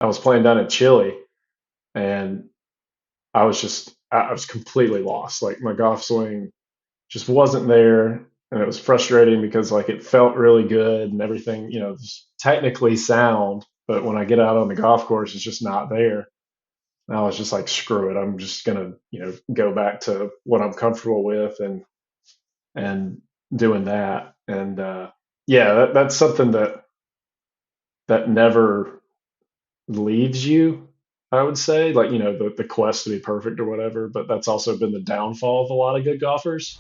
I was playing down in Chile, and I was completely lost. Like my golf swing just wasn't there, and it was frustrating because like it felt really good and everything, was technically sound, but when I get out on the golf course, it's just not there. And I was just like, screw it, I'm just gonna, go back to what I'm comfortable with and doing that. And yeah, that's something that never leaves you. I would say, like, the quest to be perfect or whatever, but that's also been the downfall of a lot of good golfers.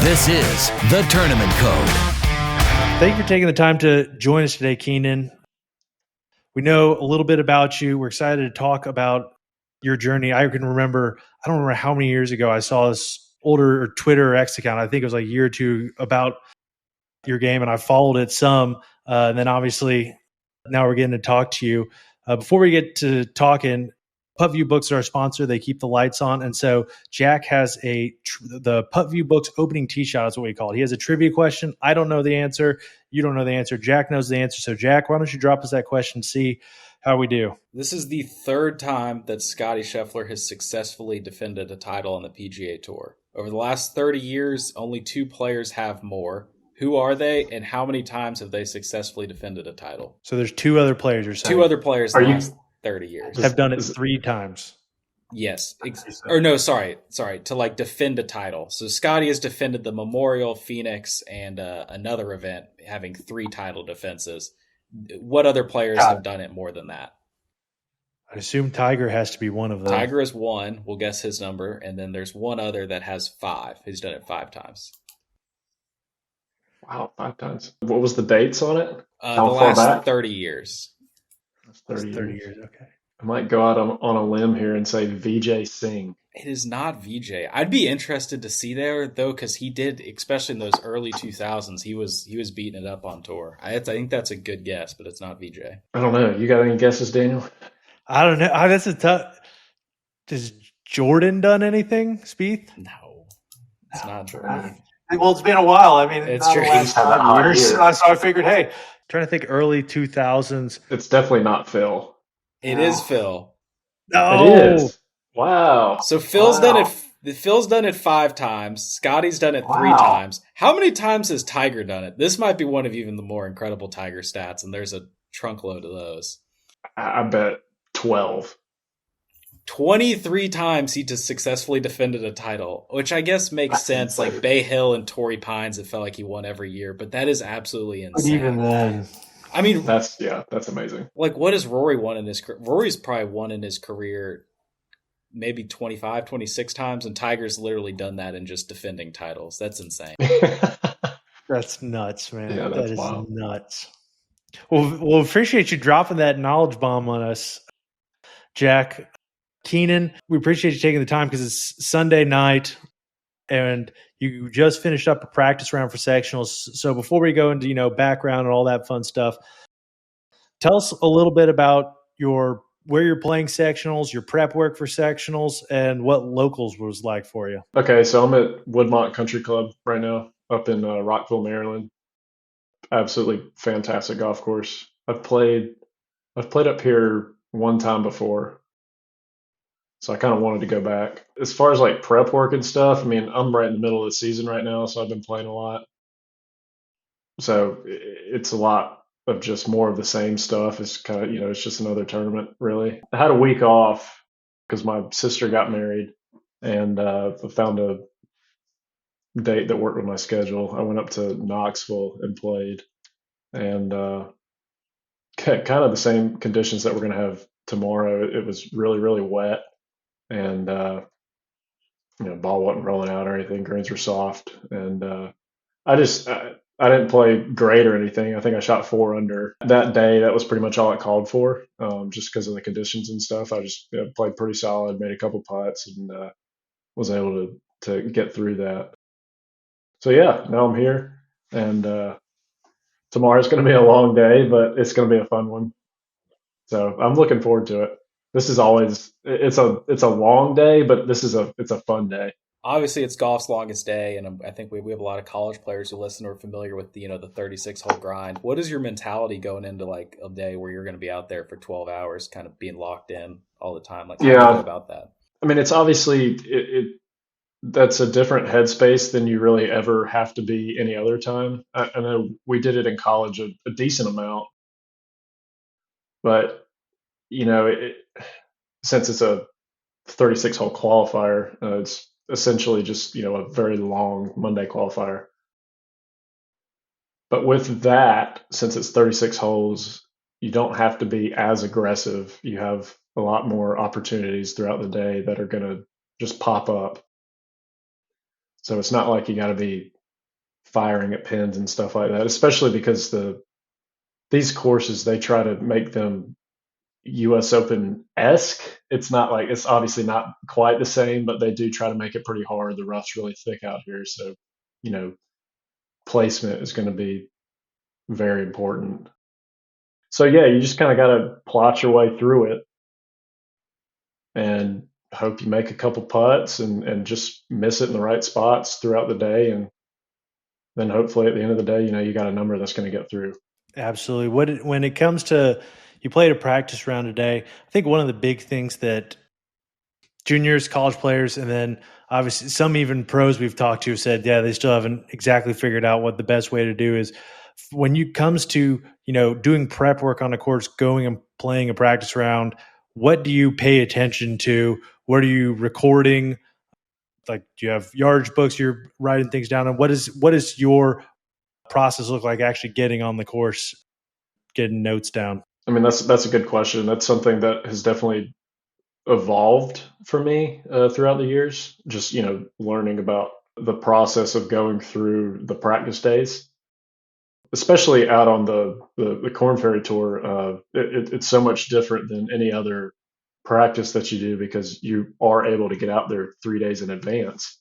This is The Tournament Code. Thank you for taking the time to join us today, Keenan. We know a little bit about you. We're excited to talk about your journey. I don't remember how many years ago I saw this older Twitter or X account. I think it was like a year or two about your game, and I followed it some. And then obviously now we're getting to talk to you. Before we get to talking, Puttview Books are our sponsor. They keep the lights on. And so Jack has the Puttview Books opening tee shot is what we call it. He has a trivia question. I don't know the answer. You don't know the answer. Jack knows the answer. So Jack, why don't you drop us that question, see how we do. This is the third time that Scottie Scheffler has successfully defended a title on the PGA Tour. Over the last 30 years, only two players have more. Who are they, and how many times have they successfly defended a title? So there's two other players you're saying. Two other players in the last 30 years. Have done it three times. Yes. Or no, sorry. To like defend a title. So Scottie has defended the Memorial, Phoenix, and another event having 3 title defenses. What other players have done it more than that? I assume Tiger has to be one of them. Tiger is 1. We'll guess his number. And then there's one other that has 5. He's done it 5 times. Wow, 5 times. What was the dates on it? The last 30 years. That's 30 years. Okay. I might go out on a limb here and say Vijay Singh. It is not VJ. I'd be interested to see there though, because he did, especially in those early 2000s, he was beating it up on tour. I think that's a good guess, but it's not VJ. I don't know. You got any guesses, Daniel? I don't know. That's a tough. Has Jordan done anything, Spieth? No, it's not Jordan. Well, it's been a while. I mean, it's true. Last 5 years. So I figured, hey, trying to think early 2000s. It's definitely not Phil. It is Phil. No, it is. Wow. So Phil's done it. Phil's done it 5 times. Scotty's done it 3 times. How many times has Tiger done it? This might be one of even the more incredible Tiger stats, and there's a trunk load of those. I bet 12. 23 times he just successfully defended a title, which I guess makes sense. Insane. Like Bay Hill and Torrey Pines, it felt like he won every year, but that is absolutely insane. Even then, I mean, that's amazing. Like, what has Rory won in his career? Rory's probably won in his career maybe 25, 26 times, and Tiger's literally done that in just defending titles. That's insane. That's nuts, man. Yeah, that is wild. Nuts. Well, appreciate you dropping that knowledge bomb on us, Jack. Keenan, we appreciate you taking the time because it's Sunday night and you just finished up a practice round for sectionals. So before we go into, background and all that fun stuff, tell us a little bit about where you're playing sectionals, your prep work for sectionals, and what locals was like for you. Okay, so I'm at Woodmont Country Club right now up in Rockville, Maryland. Absolutely fantastic golf course. I've played up here one time before. So I kind of wanted to go back. As far as like prep work and stuff, I mean, I'm right in the middle of the season right now, so I've been playing a lot. So it's a lot of just more of the same stuff. It's kind of, it's just another tournament, really. I had a week off because my sister got married, and I found a date that worked with my schedule. I went up to Knoxville and played, and kind of the same conditions that we're going to have tomorrow. It was really, really wet. And, ball wasn't rolling out or anything. Greens were soft. And I didn't play great or anything. I think I shot 4 under that day. That was pretty much all it called for, just because of the conditions and stuff. I just played pretty solid, made a couple putts, and was able to get through that. So, yeah, now I'm here. And tomorrow's going to be a long day, but it's going to be a fun one. So I'm looking forward to it. This is always it's a long day, but it's a fun day. Obviously, it's golf's longest day, and I think we have a lot of college players who listen who are familiar with the 36 hole grind. What is your mentality going into like a day where you're going to be out there for 12 hours, kind of being locked in all the time? Like, how do you go Yeah, about that? I mean, it's obviously that's a different headspace than you really ever have to be any other time. I know we did it in college a decent amount, but since it's a 36 hole qualifier, it's essentially just a very long Monday qualifier. But with that, since it's 36 holes, you don't have to be as aggressive. You have a lot more opportunities throughout the day that are going to just pop up. So it's not like you got to be firing at pins and stuff like that, especially because these courses they try to make them US Open esque. It's obviously not quite the same, but they do try to make it pretty hard. The rough's really thick out here, so you know placement is going to be very important. So yeah, you just kind of got to plot your way through it and hope you make a couple putts and just miss it in the right spots throughout the day, and then hopefully at the end of the day, you got a number that's going to get through. Absolutely. When it comes to you played a practice round today, I think one of the big things that juniors, college players, and then obviously some even pros we've talked to said, yeah, they still haven't exactly figured out what the best way to do is when you comes to, doing prep work on a course, going and playing a practice round, what do you pay attention to? What are you recording? Like, do you have yardage books you're writing things down? And what is your process look like actually getting on the course, getting notes down? I mean, that's a good question. That's something that has definitely evolved for me throughout the years. Just learning about the process of going through the practice days, especially out on the Korn Ferry Tour. It's so much different than any other practice that you do because you are able to get out there 3 days in advance.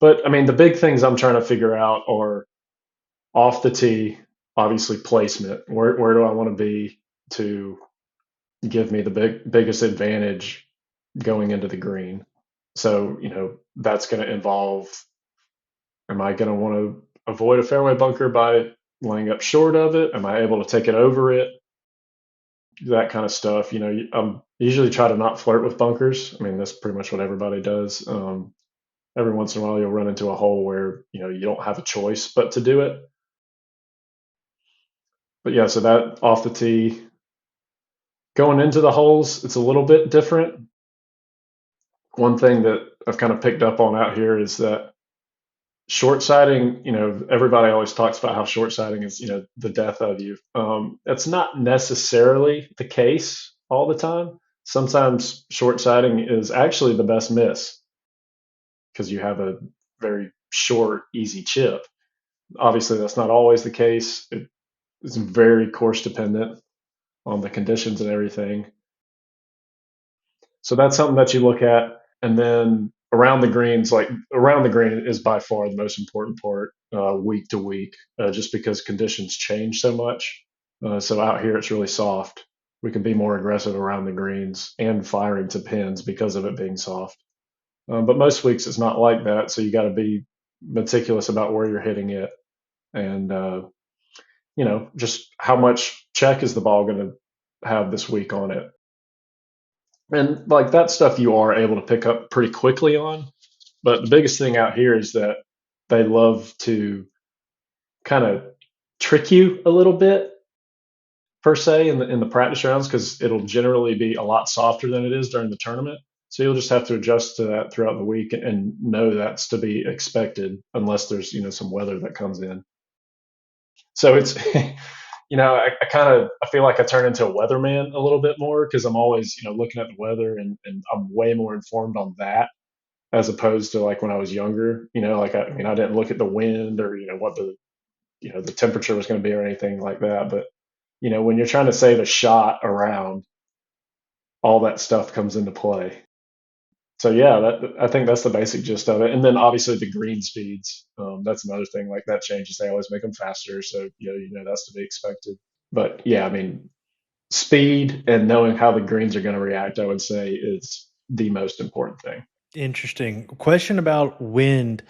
But I mean, the big things I'm trying to figure out are off the tee, obviously placement. Where do I want to be to give me the biggest advantage going into the green? So, that's going to involve, am I going to want to avoid a fairway bunker by laying up short of it? Am I able to take it over it? That kind of stuff. Usually try to not flirt with bunkers. I mean, that's pretty much what everybody does. Every once in a while, you'll run into a hole where, you don't have a choice but to do it. But yeah, so that off the tee, going into the holes, it's a little bit different. One thing that I've kind of picked up on out here is that short sighting, everybody always talks about how short sighting is, the death of you. That's not necessarily the case all the time. Sometimes short sighting is actually the best miss because you have a very short, easy chip. Obviously, that's not always the case. It's very course dependent on the conditions and everything. So that's something that you look at. And then around the greens, like around the green is by far the most important part week to week, just because conditions change so much. So out here, it's really soft. We can be more aggressive around the greens and firing to pins because of it being soft. But most weeks, it's not like that. So you got to be meticulous about where you're hitting it and, just how much check is the ball going to have this week on it. And like that stuff you are able to pick up pretty quickly on. But the biggest thing out here is that they love to kind of trick you a little bit per se in the practice rounds because it'll generally be a lot softer than it is during the tournament. So you'll just have to adjust to that throughout the week and know that's to be expected unless there's some weather that comes in. So it's I feel like I turn into a weatherman a little bit more because I'm always looking at the weather and I'm way more informed on that as opposed to like when I was younger. Like I didn't look at the wind or what the temperature was going to be or anything like that. But when you're trying to save a shot around, all that stuff comes into play. So yeah, I think that's the basic gist of it. And then obviously the green speeds, that's another thing. Like that changes. They always make them faster, so that's to be expected. But yeah, I mean, speed and knowing how the greens are going to react, I would say, is the most important thing. Interesting. Question about wind.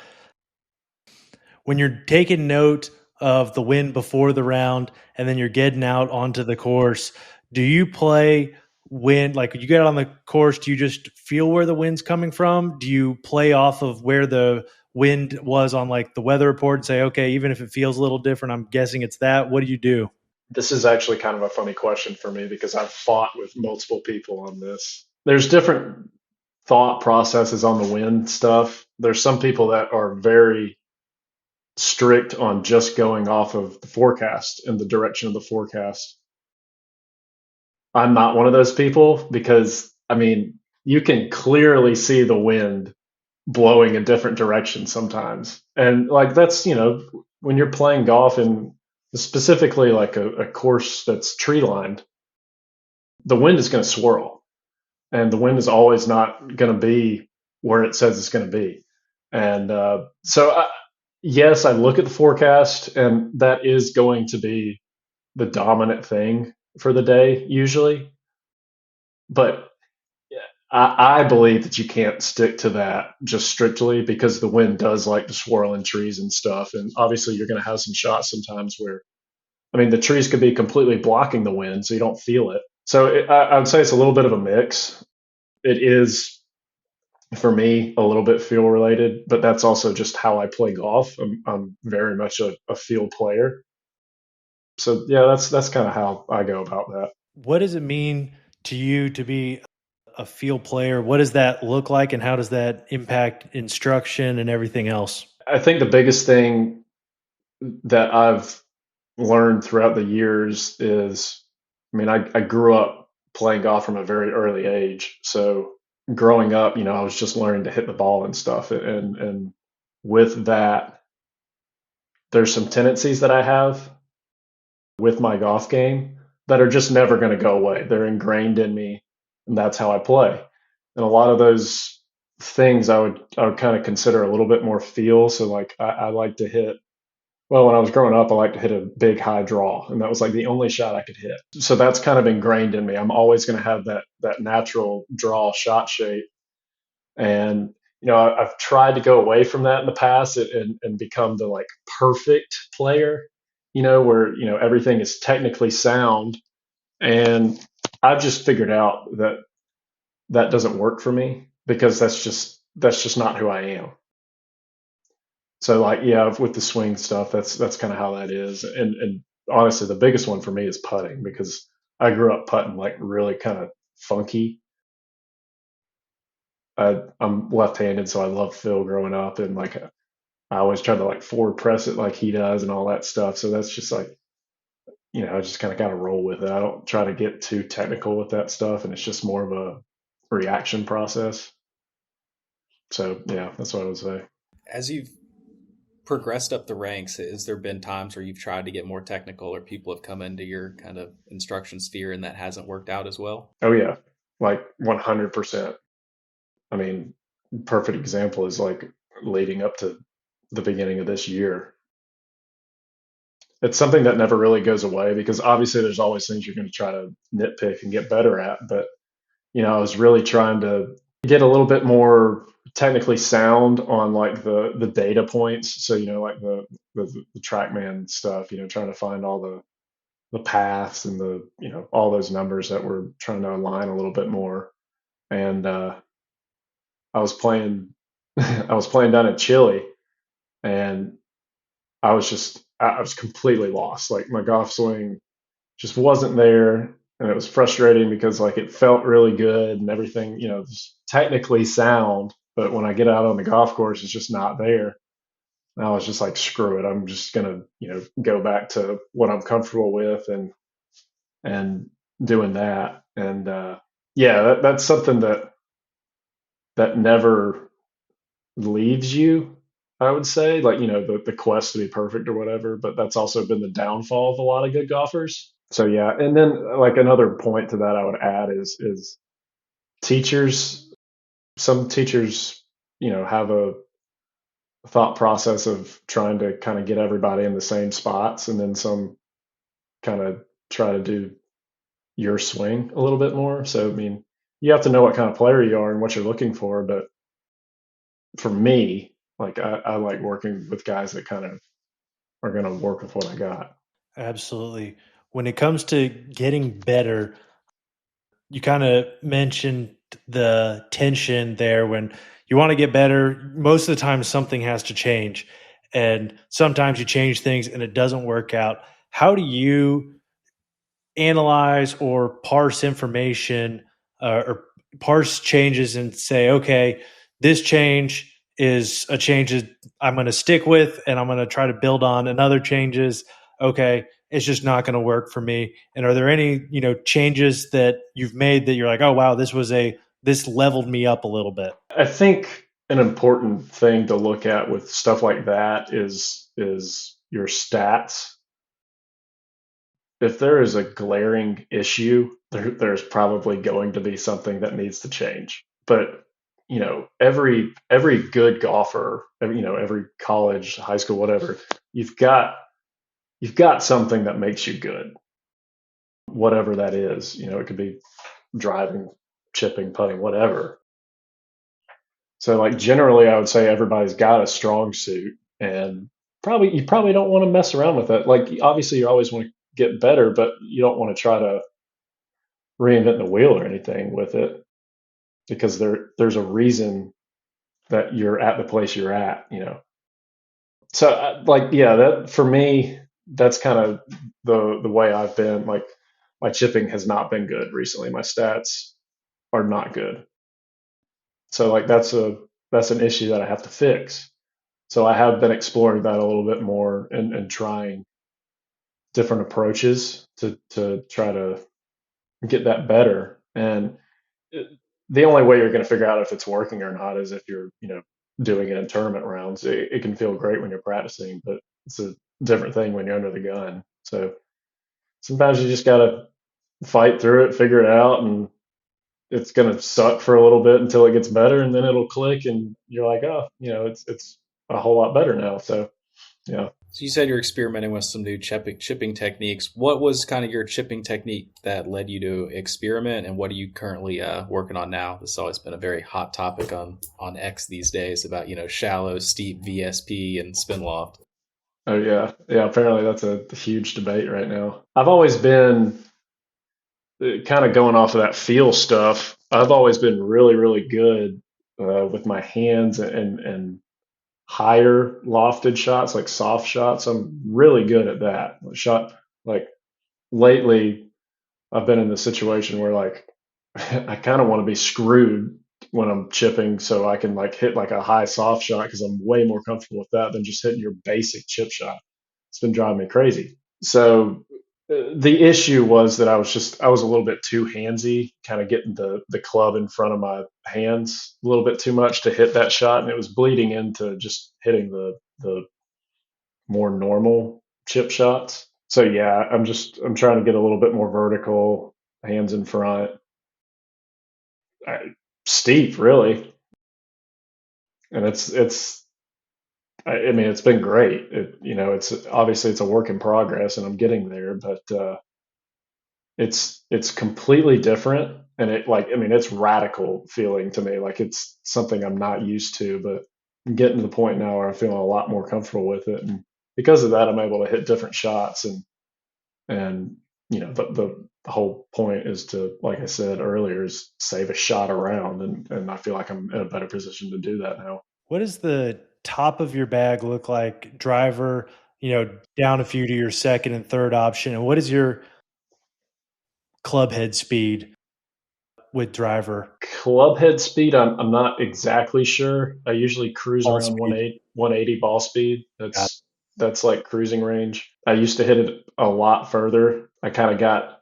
When you're taking note of the wind before the round and then you're getting out onto the course, do you play wind? Like when you get out on the course, do you just feel where the wind's coming from? Do you play off of where the wind was on like the weather report and say, okay, even if it feels a little different, I'm guessing it's that? What do you do? This is actually kind of a funny question for me because I've fought with multiple people on this. There's different thought processes on the wind stuff. There's some people that are very strict on just going off of the forecast and the direction of the forecast. I'm not one of those people because, I mean, you can clearly see the wind blowing a different direction sometimes. And like that's, when you're playing golf and specifically like a course that's tree lined, the wind is going to swirl and the wind is always not going to be where it says it's going to be. And yes, I look at the forecast and that is going to be the dominant thing for the day usually. But I believe that you can't stick to that just strictly because the wind does like to swirl in trees and stuff. And obviously, you're going to have some shots sometimes where, I mean, the trees could be completely blocking the wind, so you don't feel it. So I would say it's a little bit of a mix. It is, for me, a little bit feel related, but that's also just how I play golf. I'm very much a field player. So yeah, that's kind of how I go about that. What does it mean to you to be a field player? What does that look like, and how does that impact instruction and everything else? I think the biggest thing that I've learned throughout the years is, I mean, I grew up playing golf from a very early age. So growing up, I was just learning to hit the ball and stuff. And with that, there's some tendencies that I have with my golf game that are just never going to go away. They're ingrained in me, and that's how I play. And a lot of those things I would kind of consider a little bit more feel. So like I like to hit. Well, when I was growing up, I liked to hit a big high draw, and that was like the only shot I could hit. So that's kind of ingrained in me. I'm always going to have that natural draw shot shape, and I've tried to go away from that in the past and become the like perfect player, where everything is technically sound, and I've just figured out that that doesn't work for me because that's just not who I am. So like yeah, with the swing stuff, that's kind of how that is. And honestly, the biggest one for me is putting because I grew up putting like really kind of funky. I'm left-handed, so I love Phil growing up, and like I always try to like forward press it like he does and all that stuff. So that's just like I just kind of got to roll with it. I don't try to get too technical with that stuff, and it's just more of a reaction process. So yeah, that's what I would say. As you've progressed up the ranks, has there been times where you've tried to get more technical or people have come into your kind of instruction sphere and that hasn't worked out as well? Oh yeah, like 100%. I mean, perfect example is like leading up to the beginning of this year. It's something that never really goes away because obviously there's always things you're going to try to nitpick and get better at. But, I was really trying to get a little bit more technically sound on like the data points. So, like the TrackMan stuff, trying to find all the paths and all those numbers that we're trying to align a little bit more. And I was playing I was playing down in Chile, and I was completely lost. Like my golf swing just wasn't there, and it was frustrating because like it felt really good and everything, was technically sound, but when I get out on the golf course, it's just not there. And I was just like, screw it, I'm just gonna go back to what I'm comfortable with and doing that. And yeah, that's something that never leaves you, I would say, like, the quest to be perfect or whatever, but that's also been the downfall of a lot of good golfers. So yeah, and then like another point to that I would add is teachers, some teachers, have a thought process of trying to kind of get everybody in the same spots, and then some kind of try to do, your swing a little bit more. So, I mean, you have to know what kind of player you are and what you're looking for. But for me, like I like working with guys that kind of are going to work with what I got. Absolutely. When it comes to getting better, you kind of mentioned the tension there when you want to get better. Most of the time, something has to change. And sometimes you change things and it doesn't work out. How do you analyze or parse information or parse changes and say, okay, this change is a change that I'm going to stick with and I'm going to try to build on, and other changes, okay, it's just not going to work for me? And are there any, changes that you've made that you're like, oh wow, this leveled me up a little bit? I think an important thing to look at with stuff like that is your stats. If there is a glaring issue, there's probably going to be something that needs to change. But every good golfer, every college, high school, whatever, you've got something that makes you good, whatever that is. It could be driving, chipping, putting, whatever. So like generally, I would say everybody's got a strong suit, and you probably don't want to mess around with it. Like obviously, you always want to get better, but you don't want to try to reinvent the wheel or anything with it, because there's a reason that you're at the place you're at. So like yeah, that for me, that's kind of the way I've been. Like my chipping has not been good recently. My stats are not good. So like that's an issue that I have to fix. So I have been exploring that a little bit more and trying different approaches to try to get that better. And the only way you're going to figure out if it's working or not is if you're, doing it in tournament rounds. It can feel great when you're practicing, but it's a different thing when you're under the gun. So sometimes you just got to fight through it, figure it out, and it's going to suck for a little bit until it gets better, and then it'll click, and you're like, oh, it's a whole lot better now. So yeah. So you said you're experimenting with some new chipping techniques. What was kind of your chipping technique that led you to experiment, and what are you currently working on now? This has always been a very hot topic on X these days about shallow, steep VSP and spin loft. Oh yeah, yeah. Apparently that's a huge debate right now. I've always been kind of going off of that feel stuff. I've always been really, really good with my hands and higher lofted shots, like soft shots. I'm really good at that. Shot like lately, I've been in the situation where like I kind of want to be screwed when I'm chipping, so I can like hit like a high soft shot because I'm way more comfortable with that than just hitting your basic chip shot. It's been driving me crazy. So the issue was that I was a little bit too handsy, kind of getting the club in front of my hands a little bit too much to hit that shot, and it was bleeding into just hitting the more normal chip shots. So yeah, I'm trying to get a little bit more vertical, hands in front, steep really, and I mean it's been great. It's obviously it's a work in progress, and I'm getting there, but it's completely different, and it's radical feeling to me. Like it's something I'm not used to, but I'm getting to the point now where I'm feeling a lot more comfortable with it, and because of that, I'm able to hit different shots, and the whole point is to, like I said earlier, is save a shot around, and I feel like I'm in a better position to do that now. What does the top of your bag look like? Driver, down a few to your second and third option. And what is your club head speed with driver? Club head speed, I'm not exactly sure. I usually cruise Ball around speed. 180 ball speed. Got it. That's like cruising range. I used to hit it a lot further. I kind of got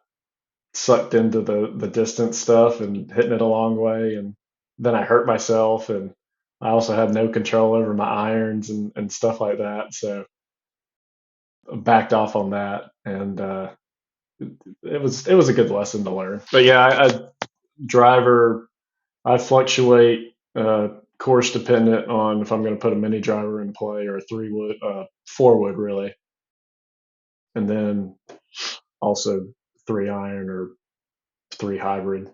sucked into the distance stuff and hitting it a long way, and then I hurt myself, and I also had no control over my irons and stuff like that. So I backed off on that, and it was a good lesson to learn. But yeah, I driver, I fluctuate course dependent on if I'm going to put a mini driver in play or a 3 wood, 4 wood really, and then also 3 iron or 3 hybrid.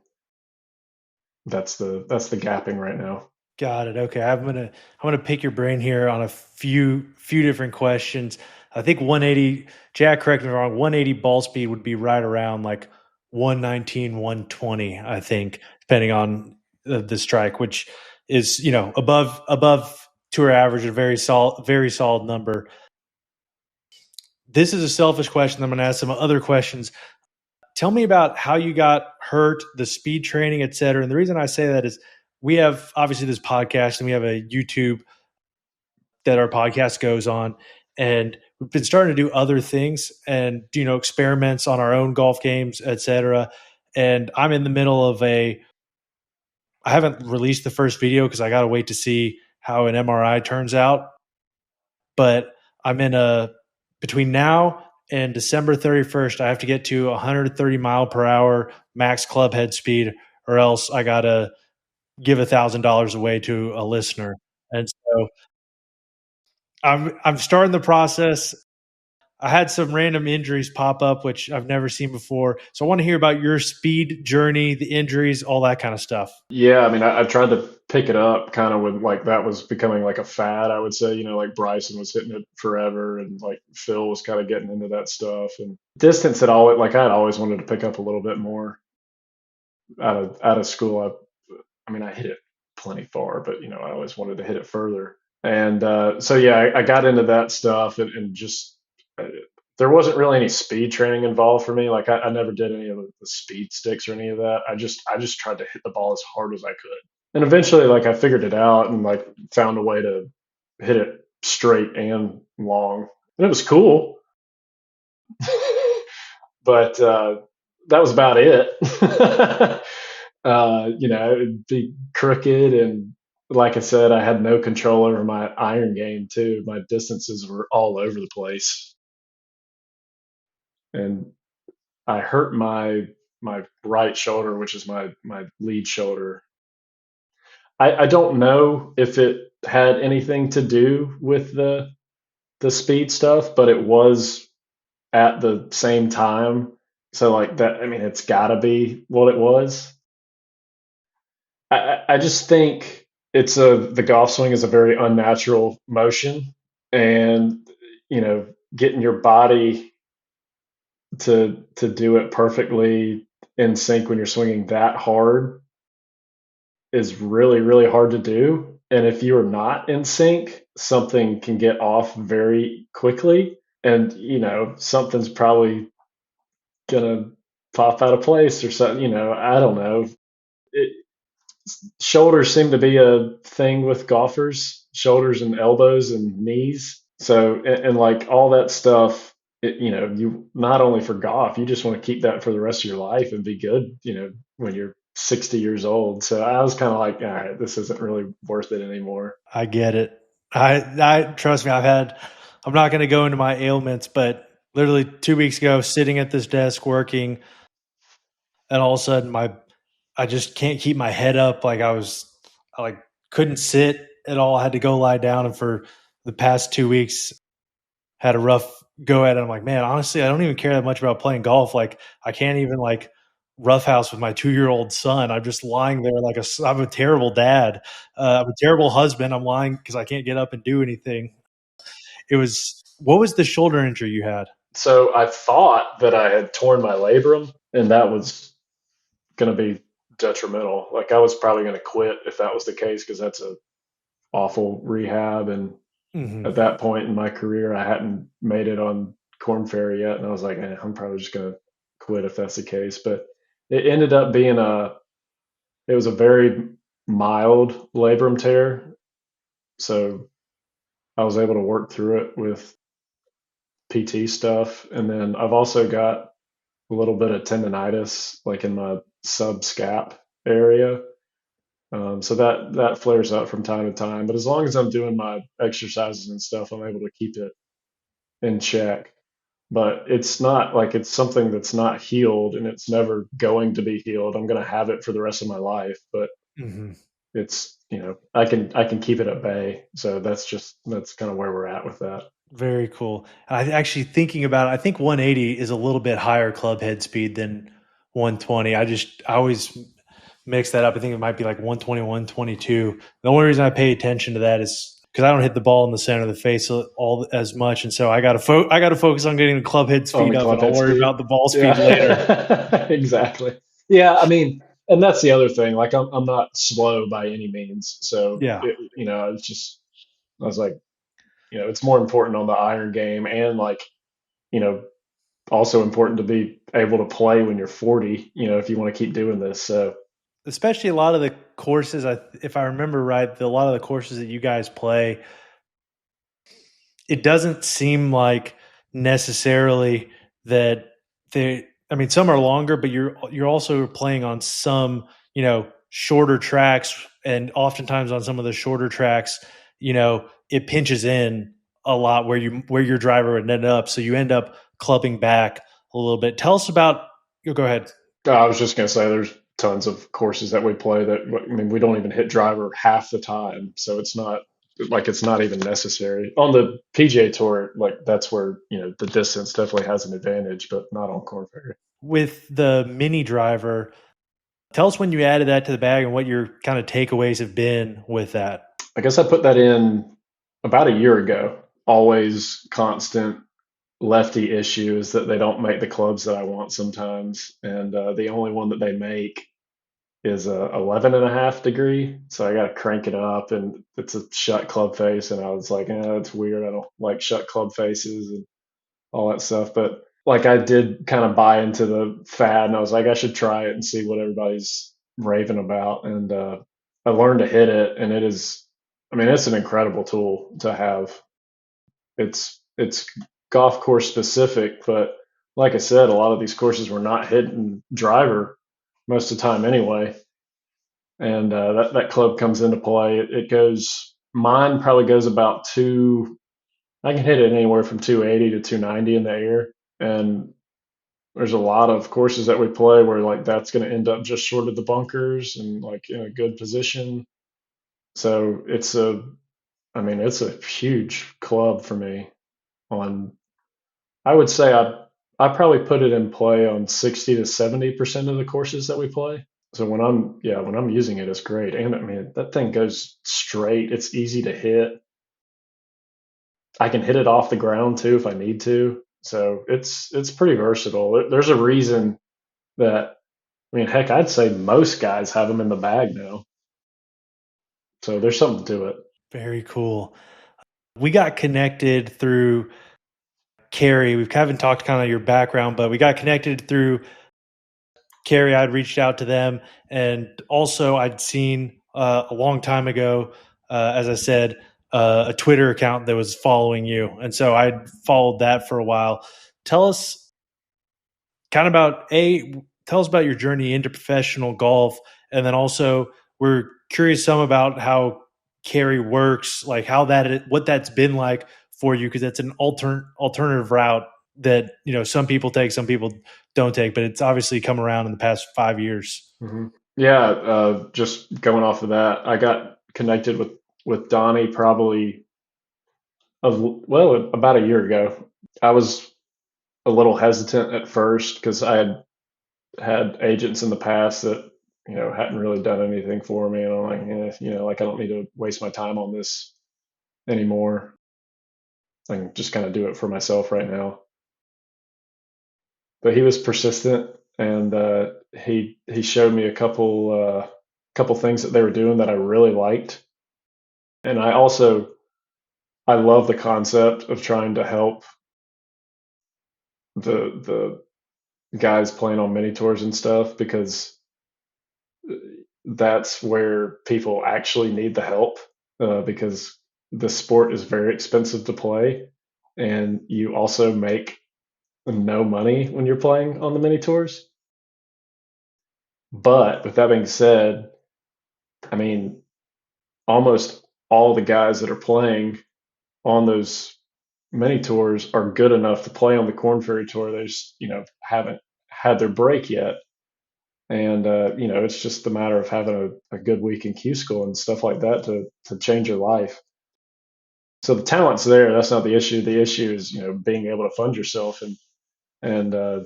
That's the gapping right now. Got it. Okay, I'm gonna pick your brain here on a few different questions. I think 180. Jack, correct me if I'm wrong. 180 ball speed would be right around like 119, 120. I think, depending on the strike, which is above tour average, a very solid number. This is a selfish question. I'm going to ask some other questions. Tell me about how you got hurt, the speed training, et cetera. And the reason I say that is we have obviously this podcast and we have a YouTube that our podcast goes on. And we've been starting to do other things and, experiments on our own golf games, et cetera. And I'm in the middle of I haven't released the first video because I got to wait to see how an MRI turns out. But I'm between now and December 31st, I have to get to 130 mile per hour max club head speed, or else I got to give $1,000 away to a listener. And so I'm starting the process. I had some random injuries pop up, which I've never seen before. So I want to hear about your speed journey, the injuries, all that kind of stuff. Yeah, I mean, I tried to pick it up kind of with like that was becoming like a fad, I would say. Like Bryson was hitting it forever, and like Phil was kind of getting into that stuff. And distance had always like I had always wanted to pick up a little bit more out of school. I mean, I hit it plenty far, but I always wanted to hit it further. And so yeah, I got into that stuff and just. There wasn't really any speed training involved for me. Like I never did any of the speed sticks or any of that. I just tried to hit the ball as hard as I could. And eventually like I figured it out and like found a way to hit it straight and long. And it was cool. But that was about it. It'd be crooked, and like I said, I had no control over my iron game too. My distances were all over the place. And I hurt my right shoulder, which is my lead shoulder. I don't know if it had anything to do with the speed stuff, but it was at the same time. So like that, I mean, it's got to be what it was. I just think the golf swing is a very unnatural motion, and getting your body to do it perfectly in sync when you're swinging that hard is really, really hard to do. And if you are not in sync, something can get off very quickly, and something's probably gonna pop out of place or something. I don't know. Shoulders seem to be a thing with golfers, shoulders and elbows and knees. So and like all that stuff, you not only for golf, you just want to keep that for the rest of your life and be good, when you're 60 years old. So I was kind of like, all right, this isn't really worth it anymore. I get it. I trust me. I'm not going to go into my ailments, but literally 2 weeks ago, sitting at this desk working, and all of a sudden I just can't keep my head up. Like I couldn't sit at all. I had to go lie down. And for the past 2 weeks, had a rough go at it. I'm like, man, honestly, I don't even care that much about playing golf. Like I can't even like roughhouse with my 2-year-old son. I'm just lying there like I'm a terrible dad. I'm a terrible husband. I'm lying because I can't get up and do anything. What was the shoulder injury you had? So I thought that I had torn my labrum, and that was going to be detrimental. Like I was probably going to quit if that was the case, because that's a awful rehab. And at that point in my career, I hadn't made it on Korn Ferry yet, and I was like, I'm probably just going to quit if that's the case. But it ended up being it was a very mild labrum tear, so I was able to work through it with PT stuff. And then I've also got a little bit of tendonitis, like in my subscap area. So that flares up from time to time. But as long as I'm doing my exercises and stuff, I'm able to keep it in check. But it's not like it's something that's not healed, and it's never going to be healed. I'm going to have it for the rest of my life, but it's, I can keep it at bay. So that's kind of where we're at with that. Very cool. I actually thinking about it, I think 180 is a little bit higher club head speed than 120. I always mix that up. I think it might be like 120, 122. The only reason I pay attention to that is because I don't hit the ball in the center of the face all as much, and so I got to focus on getting the club head On speed the up, and club I'll head worry speed. about the ball speed later. Yeah, exactly. Yeah, I mean, and that's the other thing. Like, I'm not slow by any means. So, Yeah. I was like, it's more important on the iron game, and like, you know, also important to be able to play when you're 40, if you want to keep doing this. So, especially a lot of the courses, if I remember right, a lot of the courses that you guys play, it doesn't seem like necessarily that some are longer, but you're also playing on some, shorter tracks, and oftentimes on some of the shorter tracks, it pinches in a lot where your driver would end up. So you end up clubbing back a little bit. Tell us about, go ahead. I was just going to say there's tons of courses that we play that, I mean, we don't even hit driver half the time. So it's not even necessary. On the PGA Tour, like that's where, the distance definitely has an advantage, but not on Korn Ferry. With the mini driver, tell us when you added that to the bag and what your kind of takeaways have been with that. I guess I put that in about a year ago. Always constant lefty issue is that they don't make the clubs that I want sometimes. And the only one that they make is a 11.5 degree. So I got to crank it up, and it's a shut club face. And I was like, it's weird. I don't like shut club faces and all that stuff. But like, I did kind of buy into the fad, and I was like, I should try it and see what everybody's raving about. And I learned to hit it, and it's an incredible tool to have. It's golf course specific, but like I said, a lot of these courses were not hitting driver most of the time anyway. And that club comes into play. Mine probably goes about I can hit it anywhere from 280 to 290 in the air. And there's a lot of courses that we play where like that's going to end up just short of the bunkers and like in a good position. So it's a huge club for me. I would say I probably put it in play on 60 to 70% of the courses that we play. So when I'm using it, it's great. And I mean, that thing goes straight. It's easy to hit. I can hit it off the ground too if I need to. So it's pretty versatile. There's a reason that, I mean, heck, I'd say most guys have them in the bag now. So there's something to it. Very cool. We got connected through Carrie. We haven't talked kind of your background, but we got connected through Carrie. I'd reached out to them, and also I'd seen a long time ago, as I said, a Twitter account that was following you, and so I'd followed that for a while. Tell us about your journey into professional golf, and then also we're curious some about how Carrie works, like what that's been like for you, because it's an alternative route that some people take, some people don't take, but it's obviously come around in the past 5 years. Mm-hmm. Yeah, just going off of that, I got connected with Donnie probably about a year ago. I was a little hesitant at first because I had agents in the past that hadn't really done anything for me, and I'm like, like I don't need to waste my time on this anymore. I can just kind of do it for myself right now. But he was persistent, and he showed me a couple things that they were doing that I really liked, and I love the concept of trying to help the guys playing on mini tours and stuff, because that's where people actually need the help, because the sport is very expensive to play, and you also make no money when you're playing on the mini tours. But with that being said, I mean, almost all the guys that are playing on those mini tours are good enough to play on the Korn Ferry Tour. They just, haven't had their break yet. And, it's just a matter of having a good week in Q school and stuff like that to change your life. So the talent's there. That's not the issue. The issue is, being able to fund yourself. And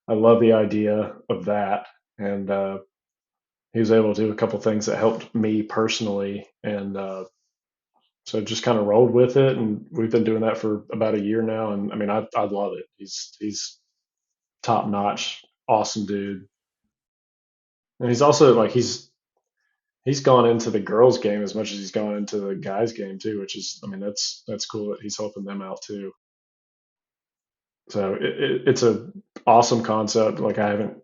I love the idea of that. And he was able to do a couple things that helped me personally. And so just kind of rolled with it. And we've been doing that for about a year now. And I mean, I love it. He's top notch, awesome dude. And he's also like, he's gone into the girls game as much as he's gone into the guys game too, which is, I mean, that's cool that he's helping them out too. So it's a awesome concept. Like I haven't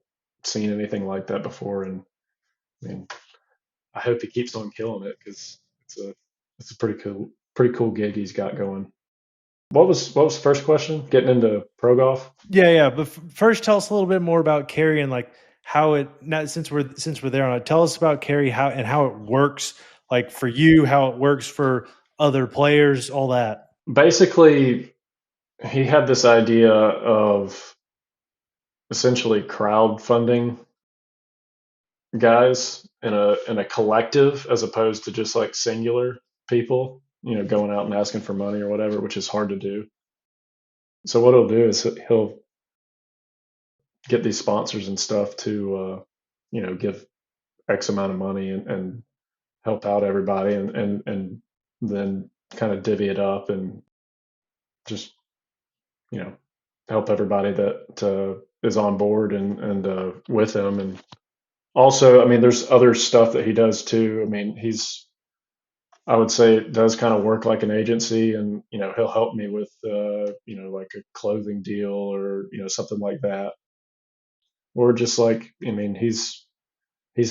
seen anything like that before. And I mean, I hope he keeps on killing it because it's a pretty cool gig he's got going. What was the first question? Getting into pro golf? Yeah. But first, tell us a little bit more about Carry and like how it. Not since we're there on it. Tell us about Carry how it works. Like for you, how it works for other players, all that. Basically, he had this idea of essentially crowdfunding guys in a collective as opposed to just like singular people, going out and asking for money or whatever, which is hard to do. So what he'll do is he'll get these sponsors and stuff to give X amount of money and help out everybody and then kind of divvy it up and just you know help everybody that is on board and with him. And also, I mean, there's other stuff that he does too. I mean, I would say it does kind of work like an agency, and he'll help me with like a clothing deal or something like that, or just like, I mean, he's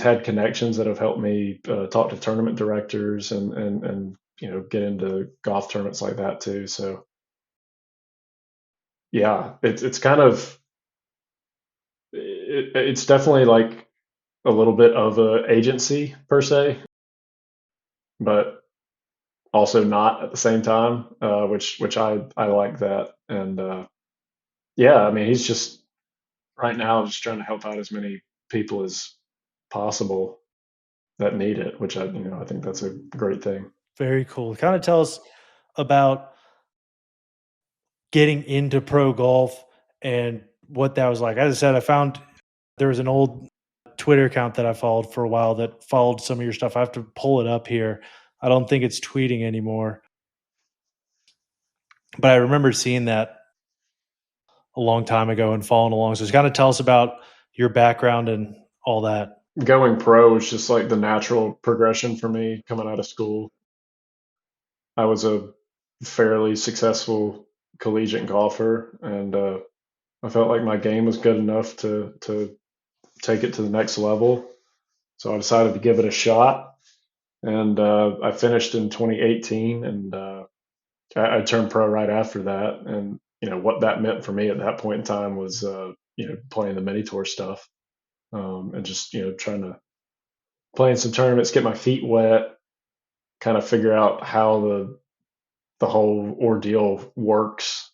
had connections that have helped me talk to tournament directors and get into golf tournaments like that too. So yeah, it's kind of it's definitely like a little bit of a agency per se, but also not at the same time, which I like that. And yeah, I mean, he's just right now just trying to help out as many people as possible that need it, which I think that's a great thing. Very cool. Kind of tell us about getting into pro golf and what that was like. As I said, I found there was an old Twitter account that I followed for a while that followed some of your stuff. I have to pull it up here. I don't think it's tweeting anymore, but I remember seeing that a long time ago and following along. So just kind of tell us about your background and all that. Going pro was just like the natural progression for me coming out of school. I was a fairly successful collegiate golfer, and I felt like my game was good enough to take it to the next level. So I decided to give it a shot, and I finished in 2018, and I turned pro right after that. And what that meant for me at that point in time was playing the mini tour stuff, and just trying to play in some tournaments, get my feet wet, kind of figure out how the whole ordeal works,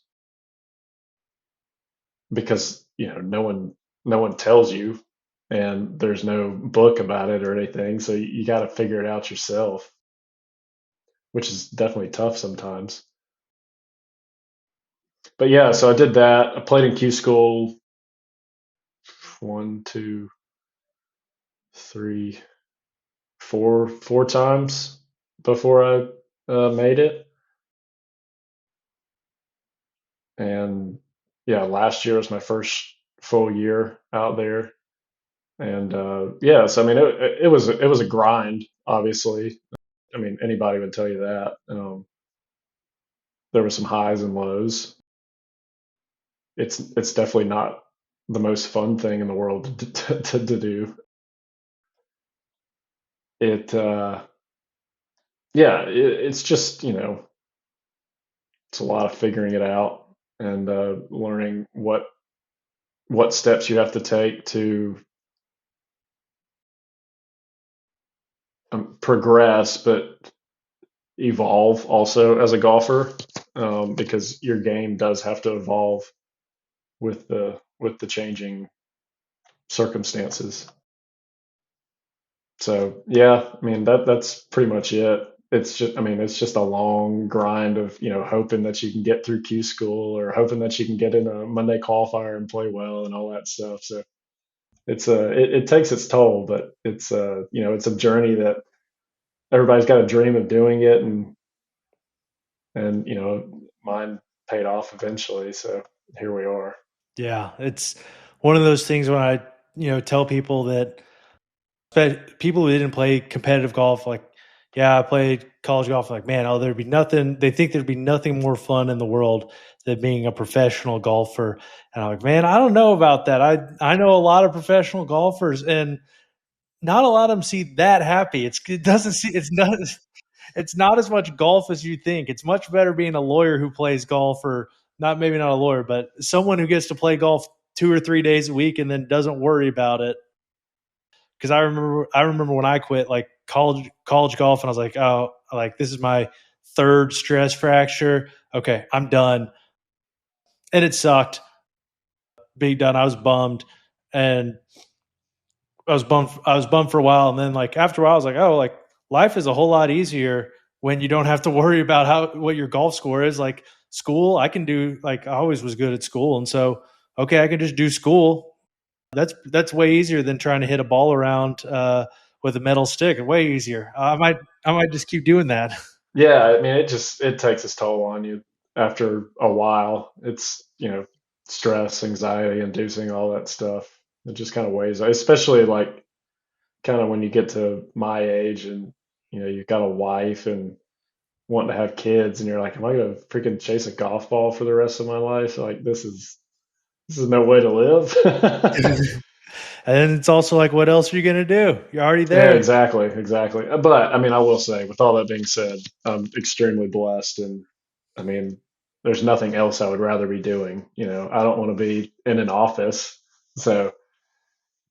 because no one tells you, and there's no book about it or anything, so you got to figure it out yourself, which is definitely tough sometimes. But yeah, so I did that. I played in Q school one, two, three, four times before I made it. And yeah, last year was my first full year out there. And yeah, so I mean, it was a grind, obviously. I mean, anybody would tell you that. There were some highs and lows. It's definitely not the most fun thing in the world to do. It yeah, it's just it's a lot of figuring it out and learning what steps you have to take to progress, but evolve also as a golfer, because your game does have to evolve with the changing circumstances. So yeah, I mean that's pretty much it. it's just a long grind of, hoping that you can get through Q school or hoping that you can get in a Monday qualifier and play well and all that stuff. So it takes its toll, but it's a journey that everybody's got a dream of doing it, and mine paid off eventually. So here we are. Yeah, it's one of those things when I, tell people that people who didn't play competitive golf, like, yeah, I played college golf, like, man, there'd be nothing. They think there'd be nothing more fun in the world than being a professional golfer. And I'm like, man, I don't know about that. I know a lot of professional golfers, and not a lot of them see that happy. It doesn't see it's not as much golf as you think. It's much better being a lawyer who plays golf, or maybe not a lawyer, but someone who gets to play golf 2 or 3 days a week and then doesn't worry about it. Because I remember when I quit like college golf, and I was like, oh, like this is my third stress fracture. Okay, I'm done, and it sucked being done. I was bummed, and I was bummed for a while, and then like after a while, I was like, oh, like life is a whole lot easier when you don't have to worry about what your golf score is. Like school, I can do, like I always was good at school, and so okay, I can just do school. That's way easier than trying to hit a ball around with a metal stick. Way easier. I might just keep doing that. Yeah, I mean, it takes its toll on you after a while. It's, stress, anxiety inducing, all that stuff. It just kind of weighs, especially like kind of when you get to my age and, you've got a wife and wanting to have kids, and you're like, am I going to freaking chase a golf ball for the rest of my life? Like, this is no way to live. And it's also like, what else are you going to do? You're already Yeah, there. exactly, exactly. But I mean, I will say, with all that being said, I'm extremely blessed, and I mean, there's nothing else I would rather be doing. I don't want to be in an office, so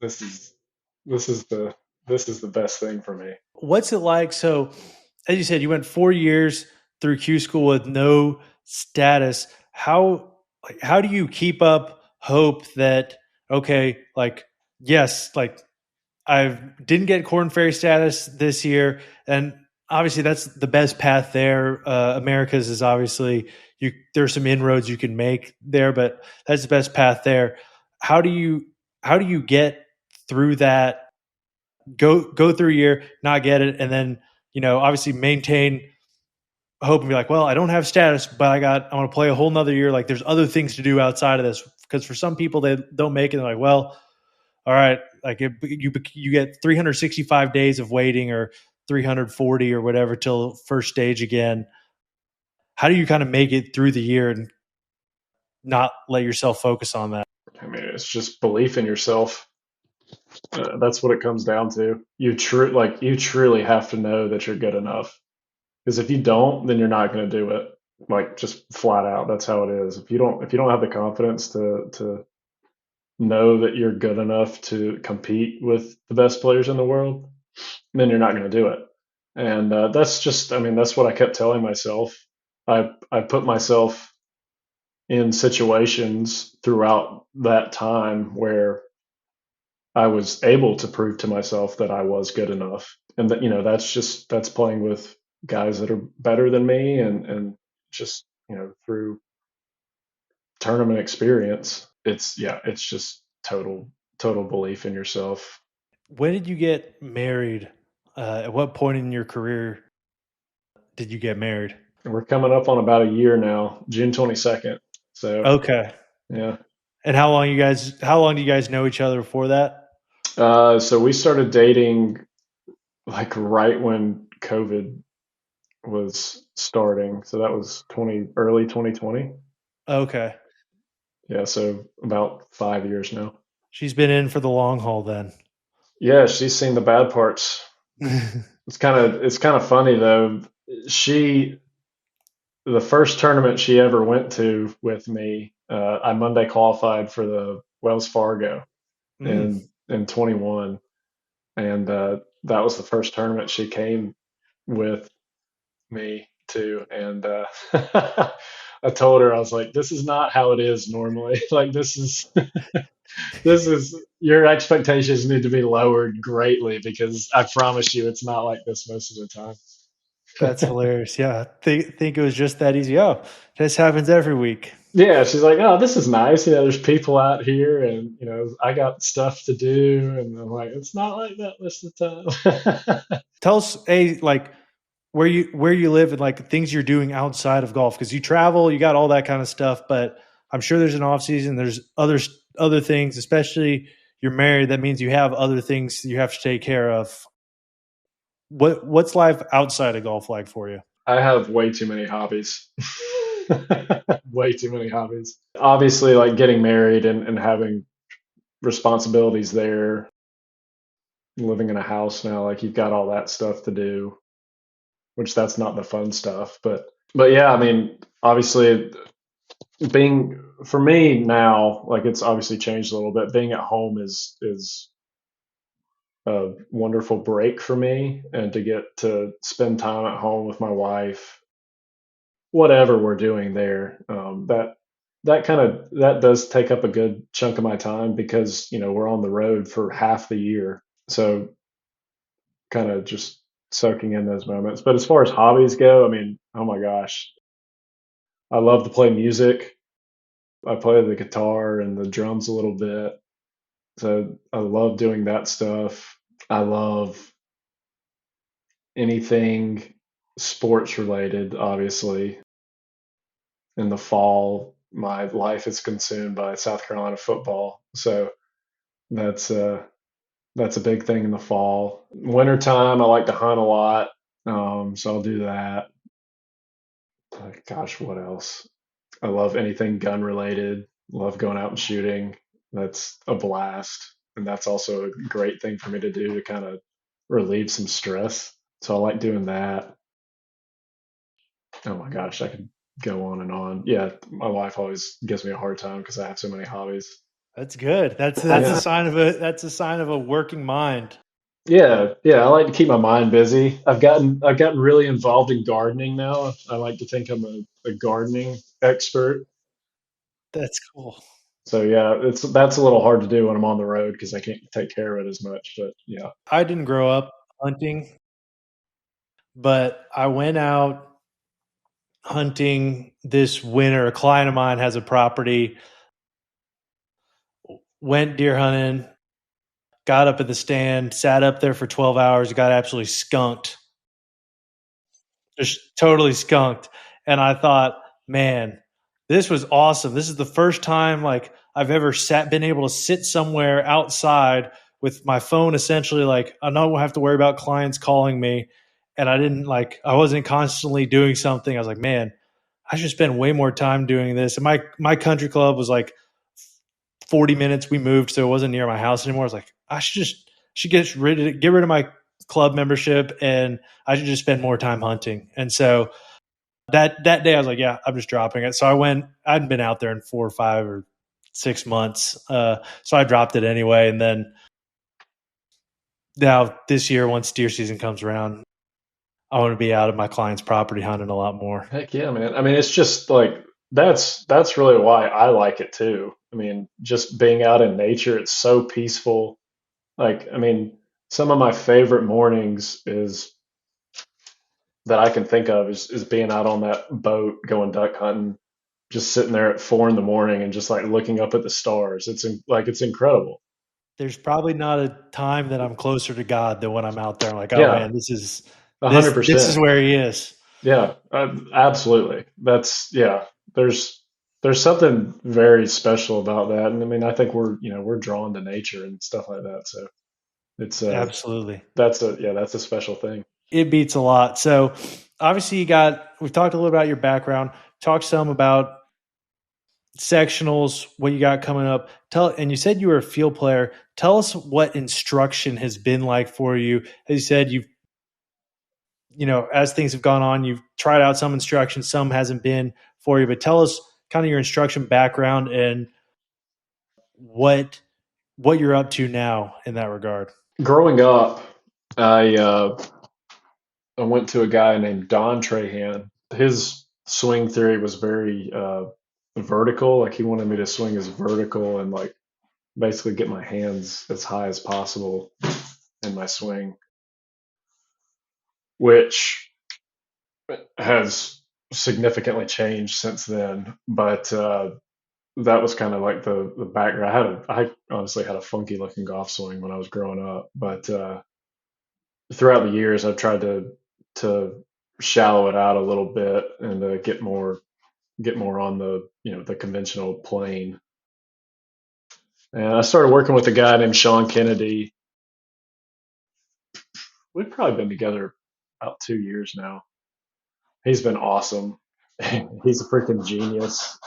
this is this is the this is the best thing for me. What's it like? So, as you said, you went 4 years through Q school with no status. How do you keep up hope that, okay, like, yes, like I didn't get Korn Ferry status this year, and obviously that's the best path there. America's is obviously there's some inroads you can make there, but that's the best path there. How do you get through that? Go through a year, not get it, and then obviously maintain hope and be like, well, I don't have status, but I want to play a whole nother year. Like there's other things to do outside of this, because for some people they don't make it. They're like, well, all right, like you get 365 days of waiting, or 340 or whatever till first stage again. How do you kind of make it through the year and not let yourself focus on that? I mean, it's just belief in yourself. That's what it comes down to. You truly have to know that you're good enough. Because if you don't, then you're not going to do it. Like just flat out, that's how it is. If you don't have the confidence to know that you're good enough to compete with the best players in the world, then you're not going to do it. And I mean, that's what I kept telling myself. I put myself in situations throughout that time where I was able to prove to myself that I was good enough, and that that's playing with guys that are better than me, and just through tournament experience. It's just total belief in yourself. When did you get married? At what point in your career did you get married? And we're coming up on about a year now, June 22nd. So Okay. yeah. And how long do you guys know each other before that? So we started dating like right when COVID was starting. So that was early 2020. Okay. Yeah, so about 5 years now. She's been in for the long haul then. Yeah, she's seen the bad parts. It's kind of funny though. She The first tournament she ever went to with me, I Monday qualified for the Wells Fargo Mm. in 21, and that was the first tournament she came with me to, and I told her, I was like, this is not how it is normally. Like this is your expectations need to be lowered greatly, because I promise you it's not like this most of the time. That's hilarious. Yeah. Think it was just that easy. Oh, this happens every week. Yeah, she's like, "Oh, this is nice. There's people out here, and I got stuff to do." And I'm like, "It's not like that most of the time." Tell us, like where you live and like things you're doing outside of golf, because you travel, you got all that kind of stuff. But I'm sure there's an off season. There's other things, especially you're married. That means you have other things you have to take care of. What's life outside of golf like for you? I have way too many hobbies. Way too many hobbies. Obviously, like getting married and having responsibilities there, living in a house now, like you've got all that stuff to do, which that's not the fun stuff. But yeah, I mean, obviously being for me now, like it's obviously changed a little bit. Being at home is a wonderful break for me, and to get to spend time at home with my wife, whatever we're doing there, that does take up a good chunk of my time, because we're on the road for half the year, so kind of just soaking in those moments. But as far as hobbies go, I mean, oh my gosh, I love to play music. I play the guitar and the drums a little bit, so I love doing that stuff. I love anything sports related, obviously. In the fall, my life is consumed by South Carolina football. So that's that's a big thing in the fall. Wintertime, I like to hunt a lot. So I'll do that. Gosh, what else? I love anything gun related. Love going out and shooting. That's a blast. And that's also a great thing for me to do to kind of relieve some stress. So I like doing that. Oh my gosh, I could go on and on. Yeah, my wife always gives me a hard time because I have so many hobbies. That's good. That's Yeah. a sign of a working mind. Yeah, I like to keep my mind busy. I've gotten really involved in gardening now. I like to think I'm a gardening expert. That's cool. So yeah, that's a little hard to do when I'm on the road because I can't take care of it as much. But yeah, I didn't grow up hunting, but I went out hunting this winter. A client of mine has a property, went deer hunting, got up at the stand, sat up there for 12 hours, got absolutely skunked, just totally skunked. And I thought, man, this was awesome. This is the first time like I've ever been able to sit somewhere outside with my phone essentially, like I don't have to worry about clients calling me. And I wasn't constantly doing something. I was like, man, I should spend way more time doing this. And my country club was like 40 minutes. We moved, so it wasn't near my house anymore. I was like, I should get rid of my club membership, and I should just spend more time hunting. And so that day I was like, yeah, I'm just dropping it. So I hadn't been out there in 4 or 5 or 6 months. So I dropped it anyway. And then now this year, once deer season comes around, I want to be out of my client's property hunting a lot more. heck yeah, man. I mean, it's just like that's really why I like it too. I mean, just being out in nature, it's so peaceful. Like, I mean, some of my favorite mornings is that I can think of is being out on that boat going duck hunting, just sitting there at 4 in the morning and just like looking up at the stars. It's incredible. There's probably not a time that I'm closer to God than when I'm out there. I'm like, oh Yeah, man, this is a hundred this is percent. where he is. Yeah, absolutely. Yeah. There's something very special about that, and I mean, I think we're drawn to nature and stuff like that. So it's Absolutely. that's a special thing. It beats a lot. So obviously we've talked a little about your background, talked some about sectionals, what you got coming up. And you said you were a field player. Tell us what instruction has been like for you. As you said, as things have gone on, you've tried out some instruction, some hasn't been for you, but tell us kind of your instruction background and what you're up to now in that regard. Growing up, I went to a guy named Don Trahan. His swing theory was very vertical. Like he wanted me to swing as vertical and like basically get my hands as high as possible in my swing, which has significantly changed since then. But that was kind of like the background. I honestly had a funky looking golf swing when I was growing up, but throughout the years, I've tried to shallow it out a little bit and get more on the conventional plane. And I started working with a guy named Sean Kennedy. We've probably been together about 2 years now. He's been awesome. He's a freaking genius.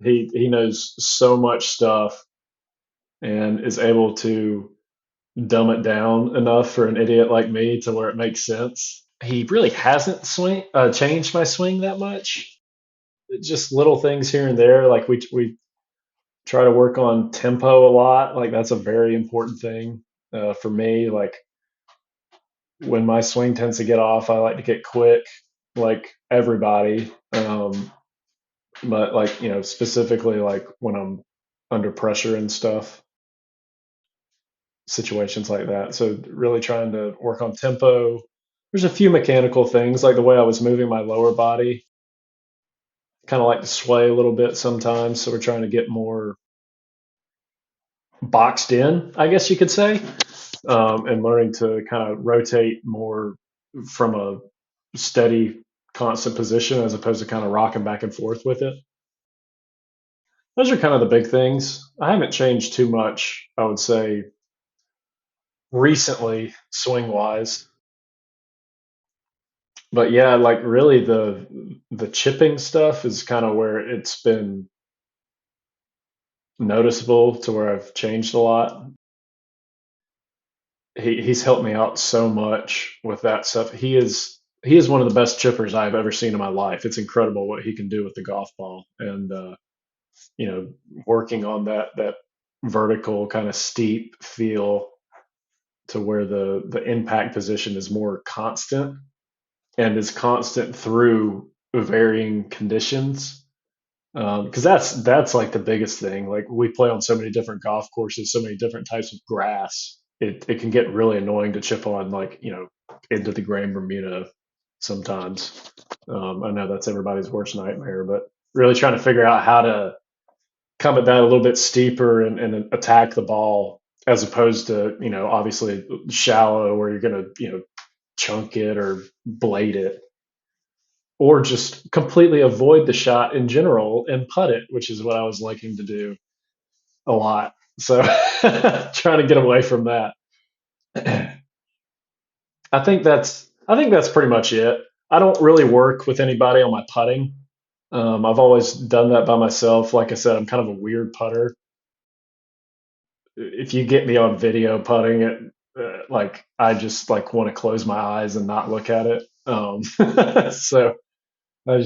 He knows so much stuff and is able to dumb it down enough for an idiot like me to where it makes sense. He really hasn't changed my swing that much. Just little things here and there. Like we try to work on tempo a lot. Like that's a very important thing for me. Like when my swing tends to get off, I like to get quick, like everybody. But like specifically like when I'm under pressure and stuff, situations like that. So really trying to work on tempo. There's a few mechanical things like the way I was moving my lower body. Kind of like to sway a little bit sometimes, so we're trying to get more boxed in, I guess you could say, and learning to kind of rotate more from a steady, constant position as opposed to kind of rocking back and forth with it. Those are kind of the big things. I haven't changed too much, I would say, recently, swing wise. But yeah, like really the chipping stuff is kind of where it's been noticeable to where I've changed a lot. He's helped me out so much with that stuff. He is one of the best chippers I've ever seen in my life. It's incredible what he can do with the golf ball, and you know, working on that vertical kind of steep feel to where the impact position is more constant and is constant through varying conditions. Because that's like the biggest thing. Like we play on so many different golf courses, so many different types of grass. It can get really annoying to chip on, like into the Grand Bermuda sometimes. I know that's everybody's worst nightmare, but really trying to figure out how to come at that a little bit steeper and attack the ball as opposed to obviously shallow where you're gonna chunk it or blade it, or just completely avoid the shot in general and putt it, which is what I was liking to do a lot. So trying to get away from that. I think that's pretty much it. I don't really work with anybody on my putting. I've always done that by myself. Like I said, I'm kind of a weird putter. If you get me on video putting it, like I just like want to close my eyes and not look at it. So I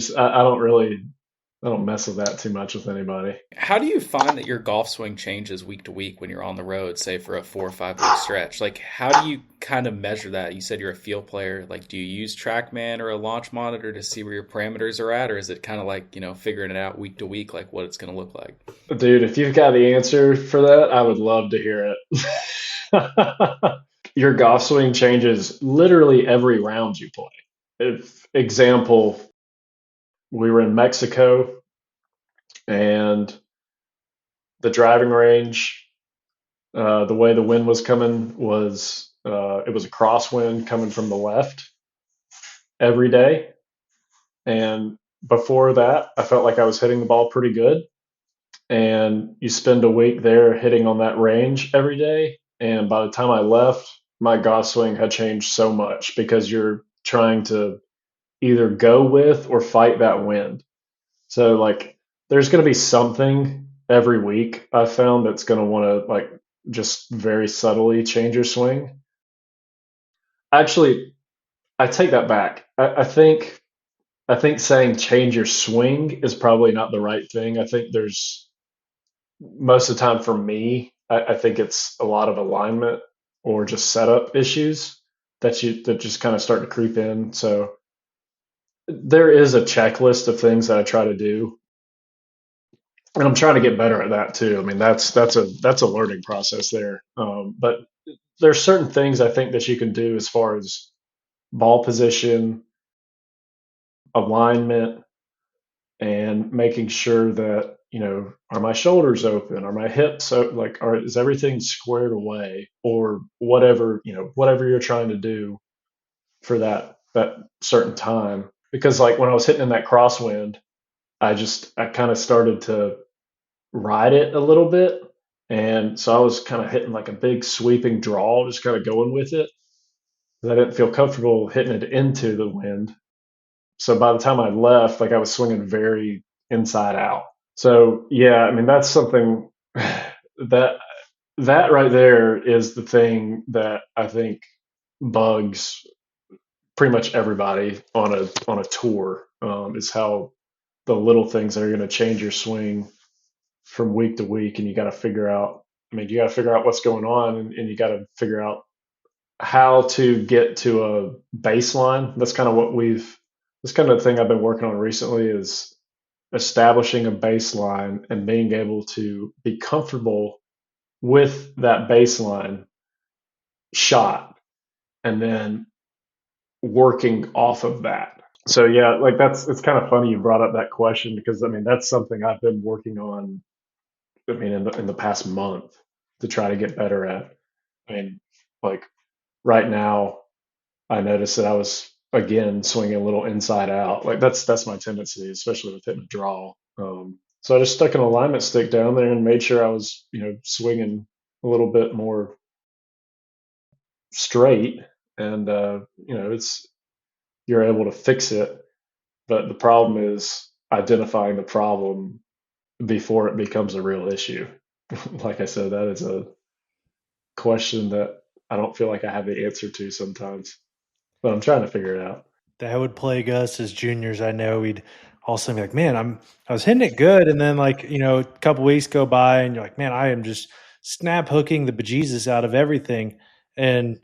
don't mess with that too much with anybody. How do you find that your golf swing changes week to week when you're on the road, say for a 4 or 5 week stretch? Like, how do you kind of measure that? You said you're a field player. Like, do you use TrackMan or a launch monitor to see where your parameters are at? Or is it kind of like, figuring it out week to week, like what it's going to look like? Dude, if you've got the answer for that, I would love to hear it. Your golf swing changes literally every round you play. Example, we were in Mexico and the driving range, the way the wind was coming was it was a crosswind coming from the left every day. And before that, I felt like I was hitting the ball pretty good. And you spend a week there hitting on that range every day. And by the time I left, my golf swing had changed so much because you're trying to either go with or fight that wind. So like there's going to be something every week I found that's going to want to like just very subtly change your swing. Actually, I take that back. I think saying change your swing is probably not the right thing. I think there's most of the time for me, I think it's a lot of alignment or just setup issues that just kind of start to creep in. So there is a checklist of things that I try to do, and I'm trying to get better at that too. I mean, that's a learning process there. But there's certain things I think that you can do as far as ball position, alignment and making sure that, are my shoulders open? Are my hips like, is everything squared away, or whatever, whatever you're trying to do for that certain time. Because like when I was hitting in that crosswind, I kind of started to ride it a little bit. And so I was kind of hitting like a big sweeping draw, just kind of going with it. 'Cause I didn't feel comfortable hitting it into the wind. So by the time I left, like I was swinging very inside out. So yeah, I mean that's something that that right there is the thing that I think bugs pretty much everybody on a tour, is how the little things that are going to change your swing from week to week, and you got to figure out. I mean, you got to figure out what's going on, and you got to figure out how to get to a baseline. That's kind of what we've. That's kind of the thing I've been working on recently is establishing a baseline and being able to be comfortable with that baseline shot, and then working off of that. So yeah, like it's kind of funny you brought up that question because I mean that's something I've been working on. I mean in the past month to try to get better at. I mean, like right now, I noticed that I was again swinging a little inside out. Like that's my tendency, especially with hitting a draw. So I just stuck an alignment stick down there and made sure I was swinging a little bit more straight, and it's you're able to fix it. But the problem is identifying the problem before it becomes a real issue. Like I said, that is a question that I don't feel like I have the answer to sometimes, but I'm trying to figure it out. That would plague us as juniors. I know we'd also be like, man, I was hitting it good. And then like, a couple weeks go by and you're like, man, I am just snap hooking the bejesus out of everything. And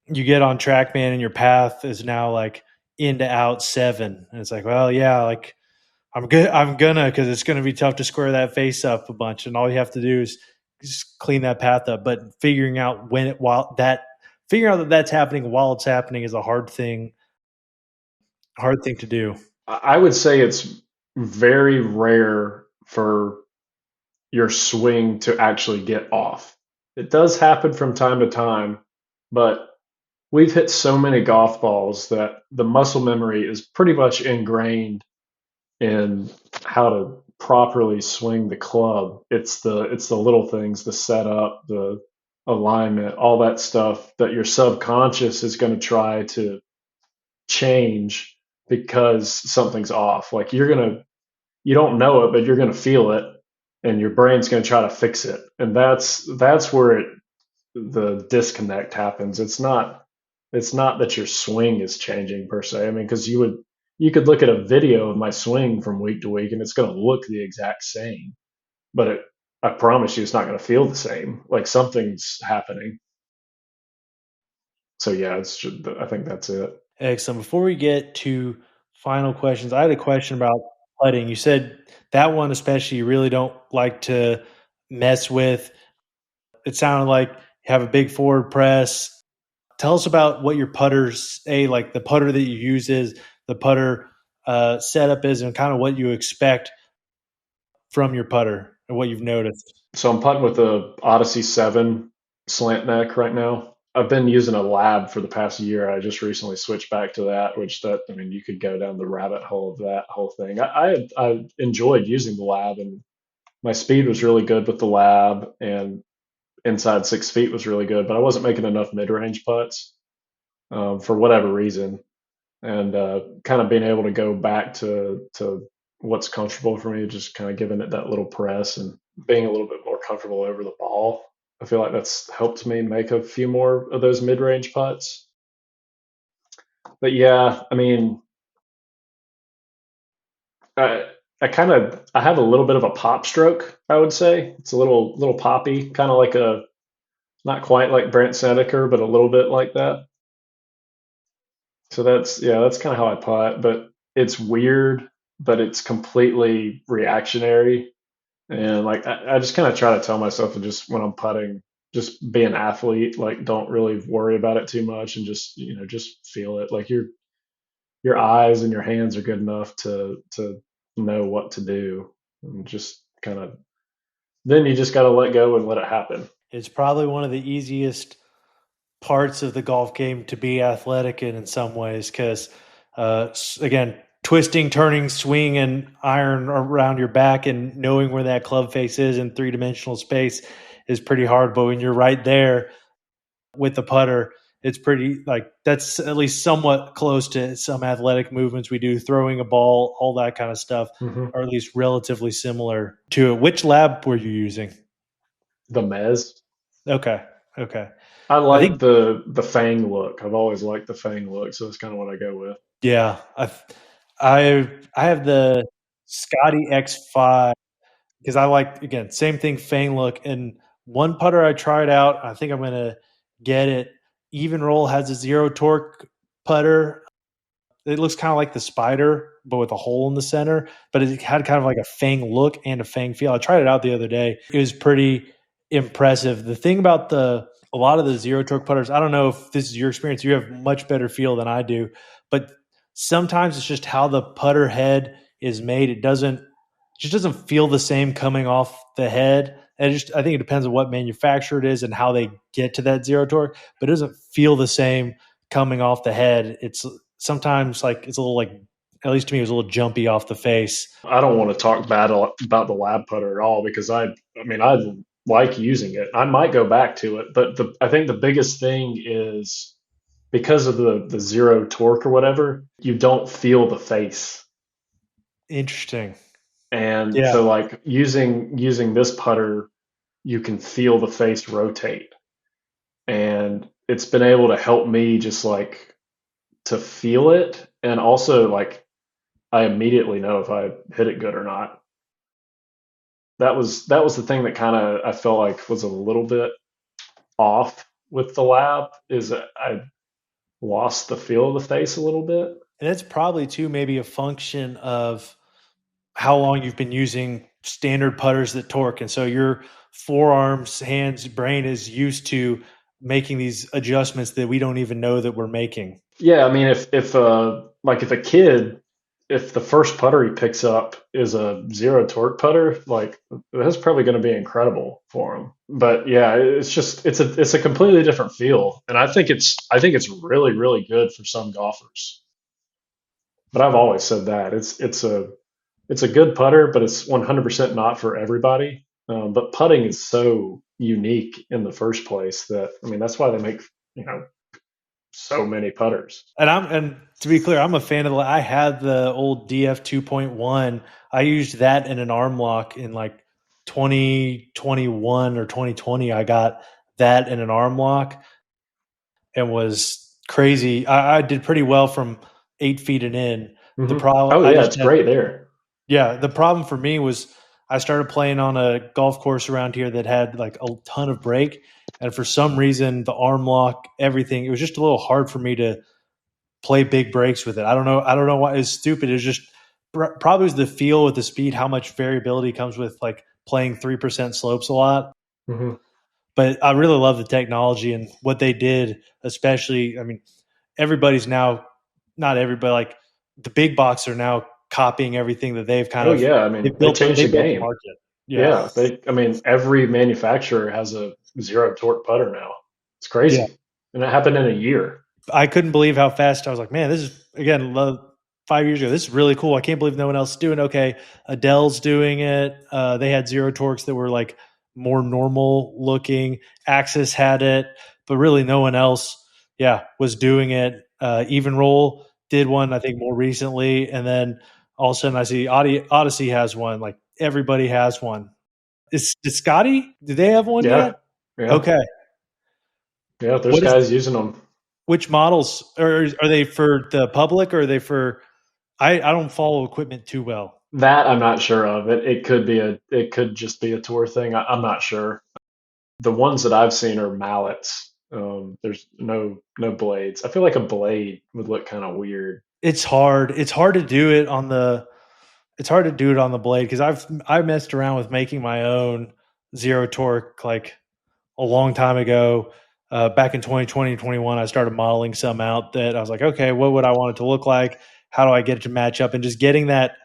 you get on track, man, and your path is now like in to out 7. And it's like, well, yeah, like I'm good. I'm gonna, because it's going to be tough to square that face up a bunch. And all you have to do is just clean that path up. But figuring out figuring out that that's happening while it's happening is a hard thing to do. I would say it's very rare for your swing to actually get off. It does happen from time to time, but we've hit so many golf balls that the muscle memory is pretty much ingrained in how to properly swing the club. It's the little things, the setup, the alignment, all that stuff that your subconscious is going to try to change because something's off. Like you don't know it, but you're gonna feel it, and your brain's gonna try to fix it. And that's where the disconnect happens. It's not that your swing is changing per se. I mean, because you could look at a video of my swing from week to week, and it's gonna look the exact same, but I promise you, it's not gonna feel the same. Like something's happening. So yeah, I think that's it. Excellent. Before we get to final questions, I had a question about putting. You said that one especially you really don't like to mess with. It sounded like you have a big forward press. Tell us about what your putters, like the putter that you use is, the putter setup is, and kind of what you expect from your putter and what you've noticed. So I'm putting with the Odyssey 7 slant neck right now. I've been using a lab for the past year. I just recently switched back to that, I mean, you could go down the rabbit hole of that whole thing. I enjoyed using the lab, and my speed was really good with the lab, and inside 6 feet was really good, but I wasn't making enough mid-range putts, for whatever reason. And kind of being able to go back to what's comfortable for me, just kind of giving it that little press and being a little bit more comfortable over the ball. I feel like that's helped me make a few more of those mid-range putts. But yeah, I mean, I have a little bit of a pop stroke, I would say. It's a little poppy, kind of like not quite like Brant Snedeker, but a little bit like that. So that's kind of how I putt, but it's weird, but it's completely reactionary. And like I just kind of try to tell myself to just when I'm putting, just be an athlete, like don't really worry about it too much and just feel it. Like your eyes and your hands are good enough to know what to do, and just kind of then you just got to let go and let it happen. It's probably one of the easiest parts of the golf game to be athletic in some ways because, again, twisting, turning, swing, and iron around your back and knowing where that club face is in three-dimensional space is pretty hard. But when you're right there with the putter, it's pretty that's at least somewhat close to some athletic movements we do, throwing a ball, all that kind of stuff, or at least relatively similar to it. Which lab were you using? The Mez. Okay. I I like think the Fang look. I've always liked the Fang look, so that's kind of what I go with. yeah, I have the Scotty X5 because I like, again, same thing, Fang look. And one putter I tried out, I think I'm gonna get it. Even Roll has a zero torque putter. It looks kind of like the Spider, but with a hole in the center. But it had kind of like a Fang look and a Fang feel. I tried it out the other day. It was pretty impressive. The thing about a lot of the zero torque putters, I don't know if this is your experience. You have much better feel than I do, but sometimes it's just how the putter head is made. It just doesn't feel the same coming off the head. And I think it depends on what manufacturer it is and how they get to that zero torque, but it doesn't feel the same coming off the head. It's sometimes it's a little at least to me, it was a little jumpy off the face. I don't want to talk bad about the lab putter at all because I like using it. I might go back to it, but I think the biggest thing is because of the zero torque or whatever, you don't feel the face. Interesting. And Yeah. so like using this putter, you can feel the face rotate. And it's been able to help me just like to feel it. And also like I immediately know if I hit it good or not. That was the thing that kind of I felt like was a little bit off with the lab is that I lost the feel of the face a little bit. And it's probably too maybe a function of how long you've been using standard putters that torque. And so your forearms, hands, brain is used to making these adjustments that we don't even know that we're making. Yeah, I mean if a kid, if the first putter he picks up is a zero torque putter, like that's probably going to be incredible for him. But yeah, it's a completely different feel, and I think it's really really good for some golfers. But I've always said that it's a good putter, but it's 100% not for everybody. But putting is so unique in the first place that that's why they make so many putters. And to be clear, I'm a fan of I had the old DF 2.1. I used that in an arm lock in like 2021 or 2020. I got that in an arm lock and was crazy. I did pretty well from 8 feet and in. The problem, it's great there. Yeah, the problem for me was I started playing on a golf course around here that had like a ton of break, and for some reason the arm lock, everything, it was just a little hard for me to play big breaks with it. I don't know why. It's stupid. It's just probably was the feel with the speed, how much variability comes with like playing 3% slopes a lot. Mm-hmm. But I really love the technology and what they did, especially, everybody's now, not everybody, like the big box are now copying everything that they've kind of. Yeah, they changed the game. Market. Yeah, every manufacturer has a zero torque putter now. It's crazy, and it happened in a year. I couldn't believe how fast I was like, man, this is, again, 5 years ago, this is really cool. I can't believe no one else is doing it. Okay, Adele's doing it. They had zero torques that were like more normal looking. Axis had it, but really no one else, was doing it. Even Roll did one, I think, more recently. And then all of a sudden I see Odyssey has one. Like everybody has one. Is Scotty? Do they have one yet? Yeah. Okay. Yeah, there's guys using them. Which models are they for the public or are they for? I don't follow equipment too well. That I'm not sure of. It could just be a tour thing. I'm not sure. The ones that I've seen are mallets. There's no blades. I feel like a blade would look kind of weird. It's hard. It's hard to do it on the. It's hard to do it on the blade because I've messed around with making my own zero torque like a long time ago. Back in 2020 and 21, I started modeling some out that I was like, okay, what would I want it to look like? how do I get it to match up, and just getting that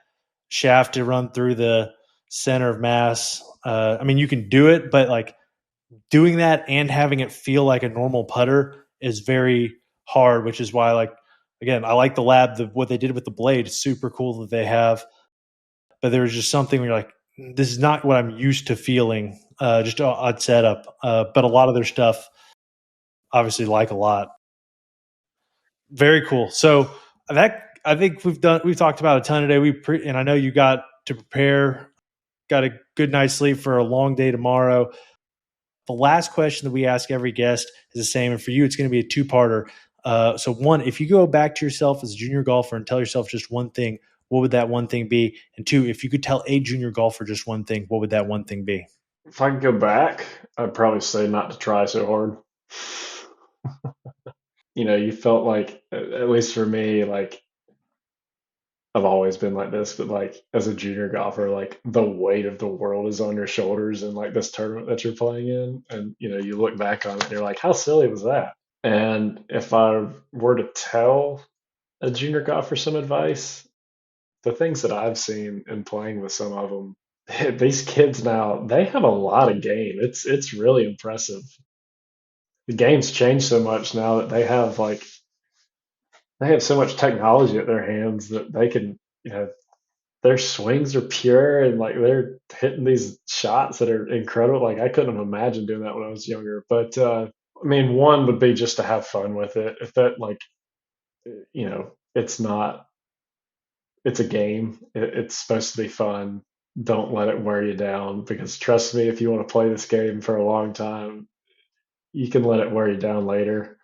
shaft to run through the center of mass. I mean, you can do it, but like doing that and having it feel like a normal putter is very hard, which is why, like, again, I like the lab, what they did with the blade. It's super cool that they have, but there was just something where you're like, this is not what I'm used to feeling, just an odd setup. But a lot of their stuff, obviously, like a lot. Very cool. So I think we've talked about a ton today. And I know you got to prepare, got a good night's sleep for a long day tomorrow. The last question that we ask every guest is the same. And for you, it's going to be a two-parter. So one, if you go back to yourself as a junior golfer and tell yourself just one thing, what would that one thing be? And two, if you could tell a junior golfer just one thing, what would that one thing be? If I could go back, I'd probably say not to try so hard. You felt like, at least for me, like I've always been like this, but like as a junior golfer, like the weight of the world is on your shoulders in like this tournament that you're playing in. And, you look back on it and you're like, how silly was that? And if I were to tell a junior golfer some advice, the things that I've seen in playing with some of them, these kids now, they have a lot of game. It's really impressive. The game's changed so much now that they have so much technology at their hands that they can, their swings are pure and like they're hitting these shots that are incredible. Like I couldn't have imagined doing that when I was younger. But I mean, one would be just to have fun with it. If that it's not, it's a game. It's supposed to be fun. Don't let it wear you down, because trust me, if you want to play this game for a long time, you can let it wear you down later.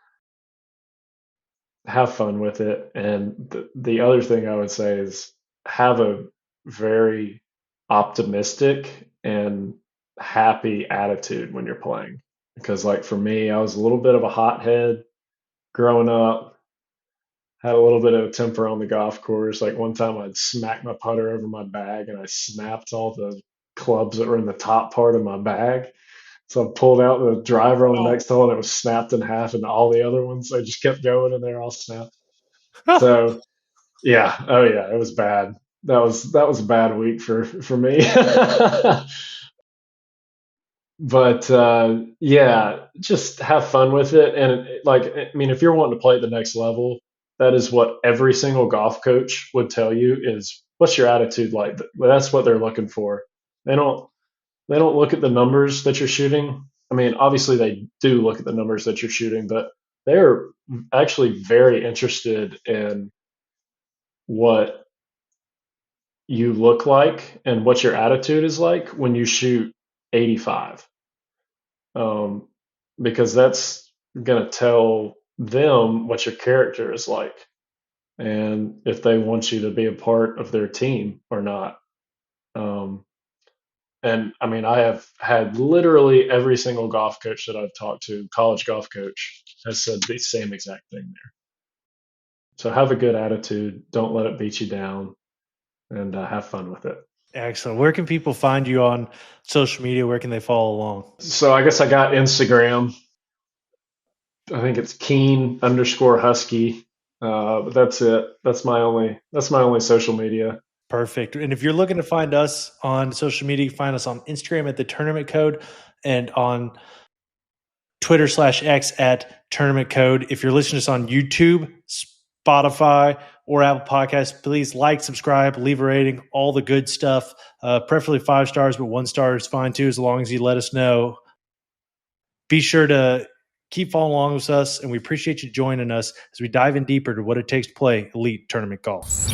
Have fun with it. And the other thing I would say is have a very optimistic and happy attitude when you're playing. Because like for me, I was a little bit of a hothead growing up, had a little bit of a temper on the golf course. Like one time I'd smack my putter over my bag and I snapped all the clubs that were in the top part of my bag. So I pulled out the driver on the next hole and it was snapped in half, and all the other ones, they just kept going and they're all snapped. So yeah, oh yeah, it was bad. That was a bad week for me. But yeah, just have fun with it. And like, I mean, if you're wanting to play at the next level, that is what every single golf coach would tell you is, what's your attitude like? That's what they're looking for. They don't look at the numbers that you're shooting. I mean, obviously they do look at the numbers that you're shooting, but they're actually very interested in what you look like and what your attitude is like when you shoot 85. Because that's going to tell them what your character is like and if they want you to be a part of their team or not. And I mean, I have had literally every single golf coach that I've talked to, college golf coach, has said the same exact thing there. So have a good attitude. Don't let it beat you down, and have fun with it. Excellent. Where can people find you on social media? Where can they follow along? So I guess I got Instagram. I think it's Keen_Husky. But that's it. That's my only social media. Perfect. And if you're looking to find us on social media, find us on Instagram at the Tournament Code and on Twitter/X at Tournament Code. If you're listening to us on YouTube, Spotify, or Apple Podcasts, please like, subscribe, leave a rating, all the good stuff. Preferably 5 stars, but 1 star is fine too, as long as you let us know. Be sure to keep following along with us, and we appreciate you joining us as we dive in deeper to what it takes to play elite tournament golf.